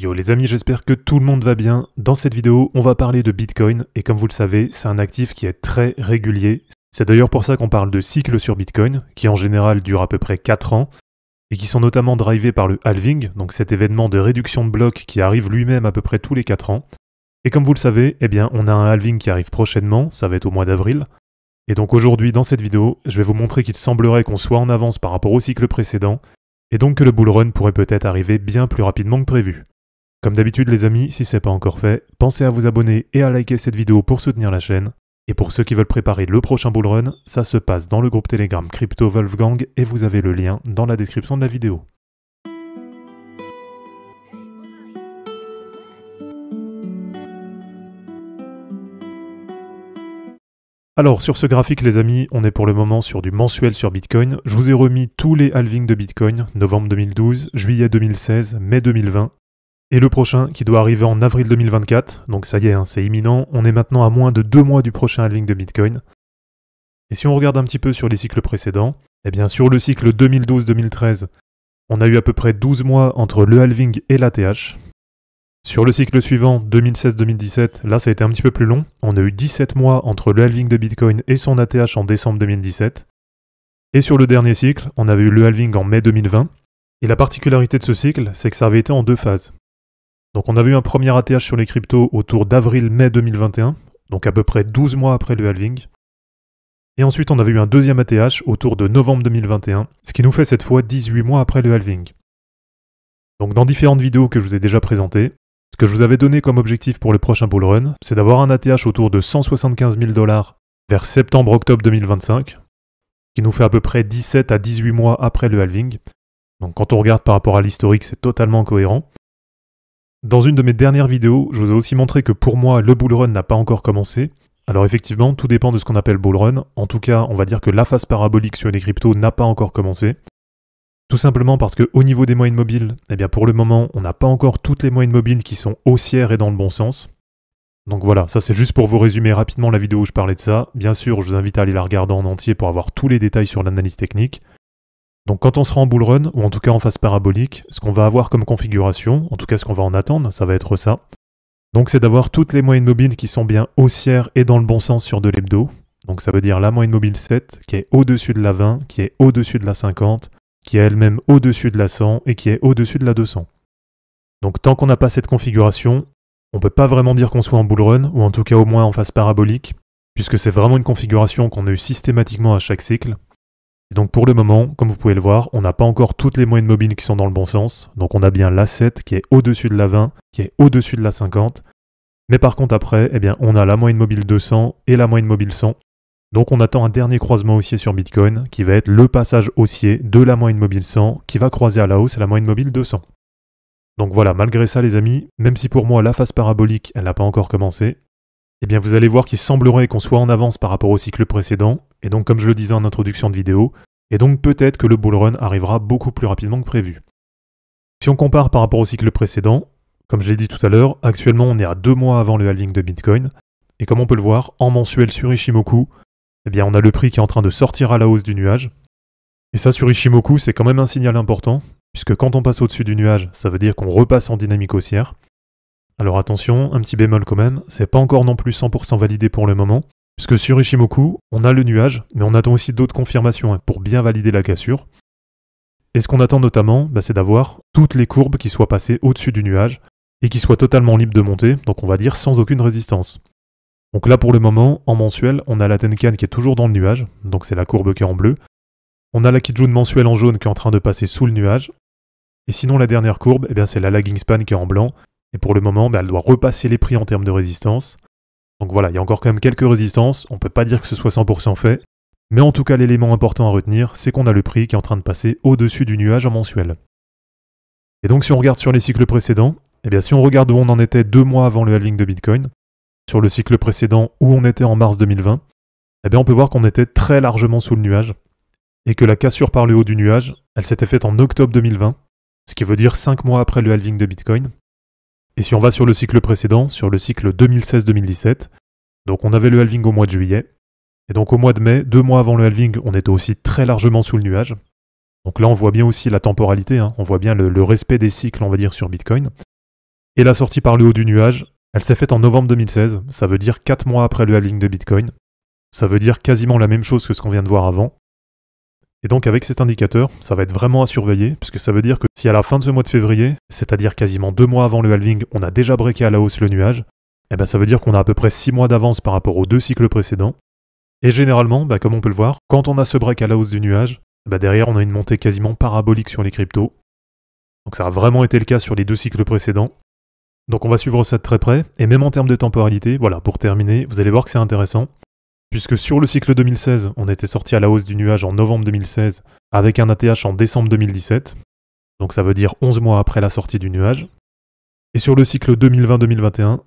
Yo les amis, j'espère que tout le monde va bien. Dans cette vidéo, on va parler de Bitcoin et comme vous le savez, c'est un actif qui est très régulier. C'est d'ailleurs pour ça qu'on parle de cycles sur Bitcoin, qui en général durent à peu près 4 ans et qui sont notamment drivés par le halving, donc cet événement de réduction de blocs qui arrive lui-même à peu près tous les 4 ans. Et comme vous le savez, eh bien, on a un halving qui arrive prochainement, ça va être au mois d'avril. Et donc aujourd'hui, dans cette vidéo, je vais vous montrer qu'il semblerait qu'on soit en avance par rapport au cycle précédent, et donc que le bull run pourrait peut-être arriver bien plus rapidement que prévu. Comme d'habitude les amis, si c'est pas encore fait, pensez à vous abonner et à liker cette vidéo pour soutenir la chaîne. Et pour ceux qui veulent préparer le prochain bull run, ça se passe dans le groupe Telegram Crypto Wolfgang et vous avez le lien dans la description de la vidéo. Alors sur ce graphique les amis, on est pour le moment sur du mensuel sur Bitcoin. Je vous ai remis tous les halvings de Bitcoin, novembre 2012, juillet 2016, mai 2020. Et le prochain qui doit arriver en avril 2024, donc ça y est, c'est imminent, on est maintenant à moins de 2 mois du prochain halving de Bitcoin. Et si on regarde un petit peu sur les cycles précédents, eh bien sur le cycle 2012-2013, on a eu à peu près 12 mois entre le halving et l'ATH. Sur le cycle suivant, 2016-2017, là ça a été un petit peu plus long, on a eu 17 mois entre le halving de Bitcoin et son ATH en décembre 2017. Et sur le dernier cycle, on avait eu le halving en mai 2020, et la particularité de ce cycle, c'est que ça avait été en 2 phases. Donc on avait eu un premier ATH sur les cryptos autour d'avril-mai 2021, donc à peu près 12 mois après le halving. Et ensuite on avait eu un deuxième ATH autour de novembre 2021, ce qui nous fait cette fois 18 mois après le halving. Donc dans différentes vidéos que je vous ai déjà présentées, ce que je vous avais donné comme objectif pour le prochain bull run, c'est d'avoir un ATH autour de 175 000 $ vers septembre-octobre 2025, qui nous fait à peu près 17 à 18 mois après le halving. Donc quand on regarde par rapport à l'historique, c'est totalement cohérent. Dans une de mes dernières vidéos, je vous ai aussi montré que pour moi, le bull run n'a pas encore commencé. Alors effectivement, tout dépend de ce qu'on appelle bull run. En tout cas, on va dire que la phase parabolique sur les cryptos n'a pas encore commencé. Tout simplement parce qu'au niveau des moyennes mobiles, eh bien pour le moment, on n'a pas encore toutes les moyennes mobiles qui sont haussières et dans le bon sens. Donc voilà, ça c'est juste pour vous résumer rapidement la vidéo où je parlais de ça. Bien sûr, je vous invite à aller la regarder en entier pour avoir tous les détails sur l'analyse technique. Donc quand on sera en bull run, ou en tout cas en phase parabolique, ce qu'on va avoir comme configuration, en tout cas ce qu'on va en attendre, ça va être ça. Donc c'est d'avoir toutes les moyennes mobiles qui sont bien haussières et dans le bon sens sur de l'hebdo. Donc ça veut dire la moyenne mobile 7, qui est au-dessus de la 20, qui est au-dessus de la 50, qui est elle-même au-dessus de la 100 et qui est au-dessus de la 200. Donc tant qu'on n'a pas cette configuration, on ne peut pas vraiment dire qu'on soit en bull run, ou en tout cas au moins en phase parabolique, puisque c'est vraiment une configuration qu'on a eu systématiquement à chaque cycle. Et donc pour le moment, comme vous pouvez le voir, on n'a pas encore toutes les moyennes mobiles qui sont dans le bon sens. Donc on a bien la 7 qui est au-dessus de la 20, qui est au-dessus de la 50. Mais par contre après, eh bien, on a la moyenne mobile 200 et la moyenne mobile 100. Donc on attend un dernier croisement haussier sur Bitcoin, qui va être le passage haussier de la moyenne mobile 100, qui va croiser à la hausse la moyenne mobile 200. Donc voilà, malgré ça les amis, même si pour moi la phase parabolique, elle n'a pas encore commencé, eh bien vous allez voir qu'il semblerait qu'on soit en avance par rapport au cycle précédent, et donc comme je le disais en introduction de vidéo, et donc peut-être que le bull run arrivera beaucoup plus rapidement que prévu. Si on compare par rapport au cycle précédent, comme je l'ai dit tout à l'heure, actuellement on est à 2 mois avant le halving de Bitcoin, et comme on peut le voir, en mensuel sur Ishimoku, eh bien on a le prix qui est en train de sortir à la hausse du nuage. Et ça sur Ishimoku c'est quand même un signal important, puisque quand on passe au-dessus du nuage, ça veut dire qu'on repasse en dynamique haussière. Alors attention, un petit bémol quand même, c'est pas encore non plus 100% validé pour le moment, puisque sur Ishimoku, on a le nuage, mais on attend aussi d'autres confirmations pour bien valider la cassure. Et ce qu'on attend notamment, c'est d'avoir toutes les courbes qui soient passées au-dessus du nuage, et qui soient totalement libres de monter, donc on va dire sans aucune résistance. Donc là pour le moment, en mensuel, on a la Tenkan qui est toujours dans le nuage, donc c'est la courbe qui est en bleu. On a la Kijun mensuelle en jaune qui est en train de passer sous le nuage. Et sinon la dernière courbe, c'est la Lagging Span qui est en blanc, et pour le moment, elle doit repasser les prix en termes de résistance. Donc voilà, il y a encore quand même quelques résistances, on ne peut pas dire que ce soit 100% fait, mais en tout cas l'élément important à retenir, c'est qu'on a le prix qui est en train de passer au-dessus du nuage en mensuel. Et donc si on regarde sur les cycles précédents, si on regarde où on en était 2 mois avant le halving de Bitcoin, sur le cycle précédent où on était en mars 2020, on peut voir qu'on était très largement sous le nuage, et que la cassure par le haut du nuage, elle s'était faite en octobre 2020, ce qui veut dire 5 mois après le halving de Bitcoin. Et si on va sur le cycle précédent, sur le cycle 2016-2017, donc on avait le halving au mois de juillet, et donc au mois de mai, 2 mois avant le halving, on était aussi très largement sous le nuage. Donc là on voit bien aussi la temporalité, on voit bien le respect des cycles on va dire sur Bitcoin. Et la sortie par le haut du nuage, elle s'est faite en novembre 2016, ça veut dire 4 mois après le halving de Bitcoin. Ça veut dire quasiment la même chose que ce qu'on vient de voir avant. Et donc avec cet indicateur, ça va être vraiment à surveiller, puisque ça veut dire que si à la fin de ce mois de février, c'est-à-dire quasiment 2 mois avant le halving, on a déjà breaké à la hausse le nuage, eh ben ça veut dire qu'on a à peu près 6 mois d'avance par rapport aux 2 cycles précédents. Et généralement, comme on peut le voir, quand on a ce break à la hausse du nuage, derrière on a une montée quasiment parabolique sur les cryptos. Donc ça a vraiment été le cas sur les 2 cycles précédents. Donc on va suivre ça de très près, et même en termes de temporalité, voilà, pour terminer, vous allez voir que c'est intéressant. Puisque sur le cycle 2016, on était sorti à la hausse du nuage en novembre 2016 avec un ATH en décembre 2017, donc ça veut dire 11 mois après la sortie du nuage. Et sur le cycle 2020-2021,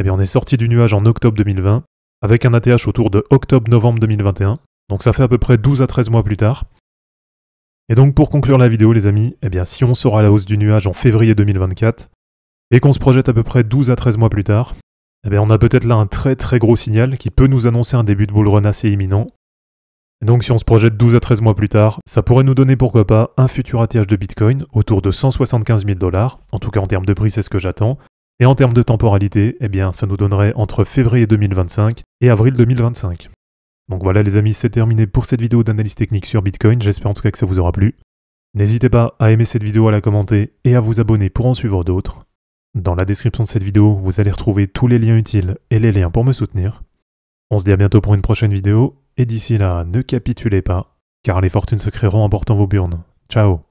on est sorti du nuage en octobre 2020 avec un ATH autour de octobre-novembre 2021, donc ça fait à peu près 12 à 13 mois plus tard. Et donc pour conclure la vidéo les amis, si on sort à la hausse du nuage en février 2024 et qu'on se projette à peu près 12 à 13 mois plus tard, on a peut-être là un très très gros signal qui peut nous annoncer un début de bull run assez imminent. Et donc si on se projette 12 à 13 mois plus tard, ça pourrait nous donner pourquoi pas un futur ATH de Bitcoin autour de 175 000 $, en tout cas en termes de prix c'est ce que j'attends, et en termes de temporalité, ça nous donnerait entre février 2025 et avril 2025. Donc voilà les amis, c'est terminé pour cette vidéo d'analyse technique sur Bitcoin, j'espère en tout cas que ça vous aura plu. N'hésitez pas à aimer cette vidéo, à la commenter et à vous abonner pour en suivre d'autres. Dans la description de cette vidéo, vous allez retrouver tous les liens utiles et les liens pour me soutenir. On se dit à bientôt pour une prochaine vidéo, et d'ici là, ne capitulez pas, car les fortunes se créeront en portant vos burnes. Ciao!